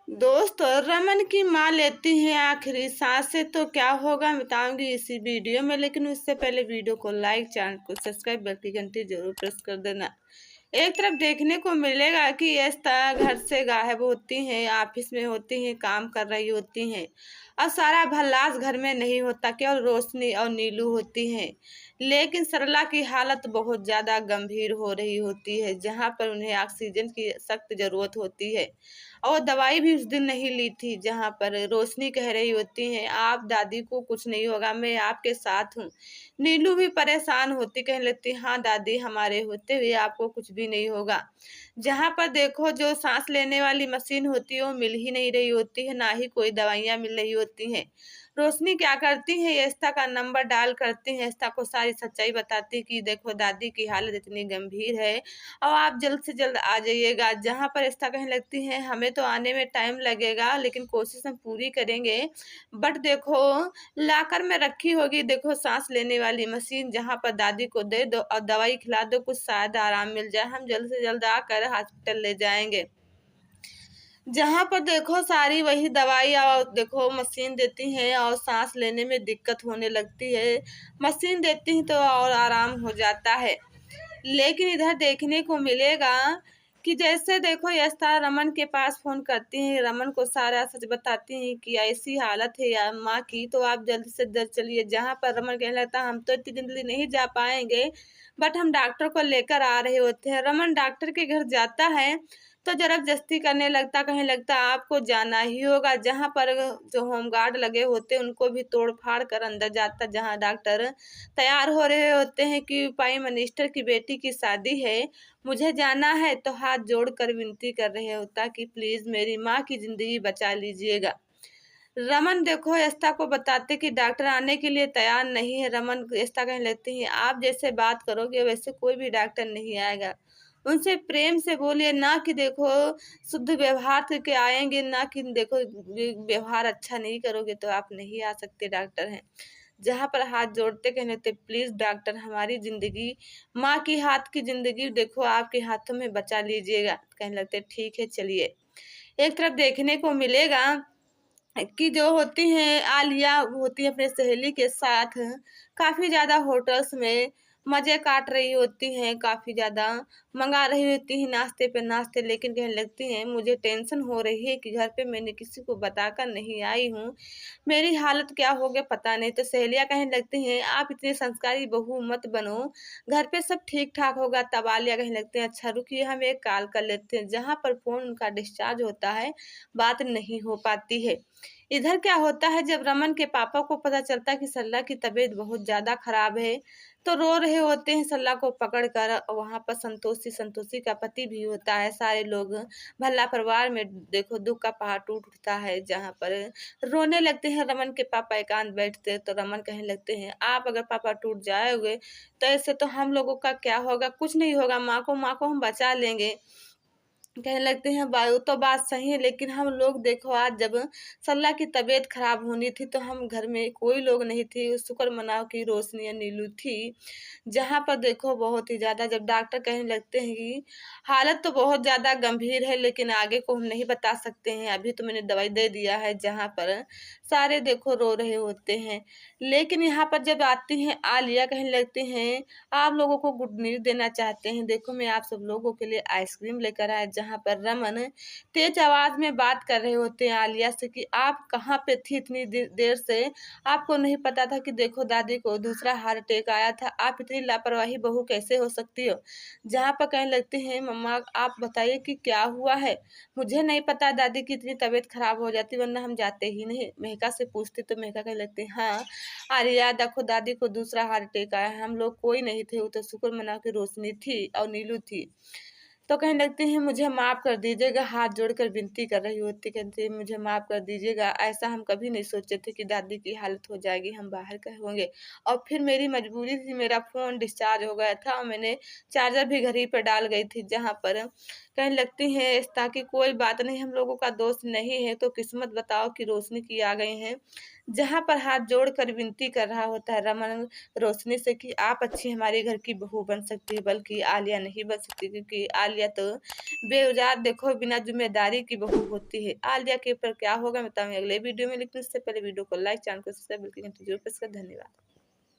दोस्त रमन की माँ लेती हैं आखिरी सांसें तो क्या होगा बताऊंगी इसी वीडियो में। लेकिन उससे पहले वीडियो को लाइक, चैनल को सब्सक्राइब, बेल की घंटी जरूर प्रेस कर देना। एक तरफ देखने को मिलेगा कि यस्ता घर से गायब होती हैं, ऑफिस में होती हैं, काम कर रही होती हैं और सारा भल्लास घर में नहीं होता, केवल रोशनी और नीलू होती हैं। लेकिन सरला की हालत बहुत ज़्यादा गंभीर हो रही होती है, जहाँ पर उन्हें ऑक्सीजन की सख्त ज़रूरत होती है। और दवाई भी उस दिन नहीं ली थी, जहाँ पर रोशनी कह रही होती है आप दादी को कुछ नहीं होगा, मैं आपके साथ हूँ। नीलू भी परेशान होती, कहने लगती हाँ दादी, हमारे होते हुए आपको कुछ भी नहीं होगा। जहाँ पर देखो जो सांस लेने वाली मशीन होती है वो मिल ही नहीं रही होती है, ना ही कोई दवाइयाँ मिल रही होती हैं। रोशनी क्या करती है, यस्ता का नंबर डायल करती है, यस्ता को सारी सच्चाई बताती कि देखो दादी की हालत इतनी गंभीर है और आप जल्द से जल्द आ जाइएगा। जहाँ पर यस्ता कहने लगती है हमें तो आने में टाइम लगेगा, लेकिन कोशिश हम पूरी करेंगे। बट देखो लाकर में रखी होगी, देखो सांस लेने वाली मशीन, जहाँ पर दादी को दे दो और दवाई खिला दो, कुछ शायद आराम मिल जाए, हम जल्द से जल्द आकर हॉस्पिटल ले जाएंगे। जहाँ पर देखो सारी वही दवाई और देखो मशीन देती हैं और सांस लेने में दिक्कत होने लगती है। मशीन देती हैं तो और आराम हो जाता है। लेकिन इधर देखने को मिलेगा कि जैसे देखो यस्ता रमन के पास फोन करती हैं, रमन को सारा सच बताती हैं कि ऐसी हालत है या माँ की, तो आप जल्द से जल्द चलिए। जहाँ पर रमन कहने लगता हम तो इतनी जल्दी नहीं जा पाएंगे, बट हम डॉक्टर को लेकर आ रहे होते हैं। रमन डॉक्टर के घर जाता है तो जबरदस्ती करने लगता, कहने लगता आपको जाना ही होगा। जहाँ पर जो होमगार्ड लगे होते उनको भी तोड़ फाड़ कर अंदर जाता, जहाँ डॉक्टर तैयार हो रहे होते हैं कि प्राइम मिनिस्टर की बेटी की शादी है, मुझे जाना है, तो हाथ जोड़कर विनती कर रहे होता कि प्लीज मेरी माँ की जिंदगी बचा लीजिएगा। रमन देखो यस्ता को बताते कि डॉक्टर आने के लिए तैयार नहीं है। रमन यस्ता कहने लगती है आप जैसे बात करोगे वैसे कोई भी डॉक्टर नहीं आएगा। उनसे प्रेम से बोलिए, ना कि देखो शुद्ध व्यवहार करके आएंगे, ना कि देखो व्यवहार अच्छा नहीं करोगे तो आप नहीं आ सकते, डॉक्टर हैं। जहाँ पर हाथ जोड़ते कहने लगते प्लीज डॉक्टर हमारी जिंदगी, माँ की हाथ की जिंदगी देखो आपके हाथों में बचा लीजिएगा। कहने लगते ठीक है चलिए। एक तरफ देखने को मिलेगा कि जो होती हैं आलिया होती है अपने सहेली के साथ काफ़ी ज़्यादा होटल्स में मज़े काट रही होती हैं, काफ़ी ज़्यादा मंगा रही होती हैं नाश्ते पे नाश्ते। लेकिन कहने लगती हैं मुझे टेंशन हो रही है कि घर पे मैंने किसी को बताकर नहीं आई हूँ, मेरी हालत क्या हो गया पता नहीं। तो सहेलियाँ कहने लगती हैं आप इतनी संस्कारी बहू मत बनो, घर पे सब ठीक ठाक होगा। तब आलिया कहने लगते हैं अच्छा रुकिए हम एक कॉल कर लेते हैं। जहाँ पर फ़ोन उनका डिस्चार्ज होता है, बात नहीं हो पाती है। इधर क्या होता है जब रमन के पापा को पता चलता है कि सरला की तबीयत बहुत ज़्यादा खराब है, तो रो रहे होते हैं सरला को पकड़कर। वहाँ पर संतोषी संतोषी का पति भी होता है, सारे लोग भल्ला परिवार में देखो दुख का पहाड़ टूट उठता है। जहाँ पर रोने लगते हैं रमन के पापा, एकांत बैठते हैं तो रमन कहने लगते हैं आप अगर पापा टूट जाओगे तो ऐसे तो हम लोगों का क्या होगा, कुछ नहीं होगा, माँ को हम बचा लेंगे। कहने लगते हैं वायु तो बात सही है, लेकिन हम लोग देखो आज जब सरला की तबीयत खराब होनी थी तो हम घर में कोई लोग नहीं थे, शुक्र मनाओ कि रोशनी या नीलू थी। जहाँ पर देखो बहुत ही ज्यादा जब डॉक्टर कहने लगते हैं कि हालत तो बहुत ज्यादा गंभीर है, लेकिन आगे को हम नहीं बता सकते हैं, अभी तो मैंने दवाई दे दिया है। जहाँ पर सारे देखो रो रहे होते हैं। लेकिन यहाँ पर जब आती हैं आलिया, कहने लगती हैं आप लोगों को गुड न्यूज देना चाहते हैं, देखो मैं आप सब लोगों के लिए आइसक्रीम लेकर आया। जहाँ पर रमन तेज आवाज में बात कर रहे होते हैं आलिया से कि आप कहाँ पे थी इतनी देर से, आपको नहीं पता था कि देखो दादी को दूसरा हार्ट अटैक आया था, आप इतनी लापरवाही बहू कैसे हो सकती हो। जहाँ पर कहने लगते हैं मम्मा आप बताइए कि क्या हुआ है, मुझे नहीं पता दादी की इतनी तबीयत खराब हो जाती वरना हम जाते ही नहीं। मेहका से पूछते तो मेहका कहने लगते हैं हाँ आर्या देखो दादी को दूसरा हार्ट अटैक आया है, हम लोग कोई नहीं थे, वो तो शुक्र मनाओ कि रोशनी थी और नीलू थी। तो कहने लगती हैं मुझे माफ़ कर दीजिएगा, हाथ जोड़कर विनती कर रही होती, कहती है मुझे माफ़ कर दीजिएगा, ऐसा हम कभी नहीं सोचे थे कि दादी की हालत हो जाएगी, हम बाहर का होंगे। और फिर मेरी मजबूरी थी, मेरा फ़ोन डिस्चार्ज हो गया था और मैंने चार्जर भी घर ही पर डाल गई थी। जहाँ पर कहने लगती हैं ताकि कोई बात नहीं, हम लोगों का दोष नहीं है, तो किस्मत बताओ कि रोशनी की आ गई हैं। जहाँ पर हाथ जोड़कर विनती कर रहा होता है रमन रोशनी से कि आप अच्छी हमारे घर की बहू बन सकती है, बल्कि आलिया नहीं बन सकती, क्योंकि आलिया तो बेवजह देखो बिना ज़िम्मेदारी की बहू होती है। आलिया के ऊपर क्या होगा मैं बताऊँगी अगले वीडियो में, लेकिन उससे पहले वीडियो को लाइक, चैनल को सब्सक्राइब, बेल के घंटी ज़रूर प्रेस करें। धन्यवाद।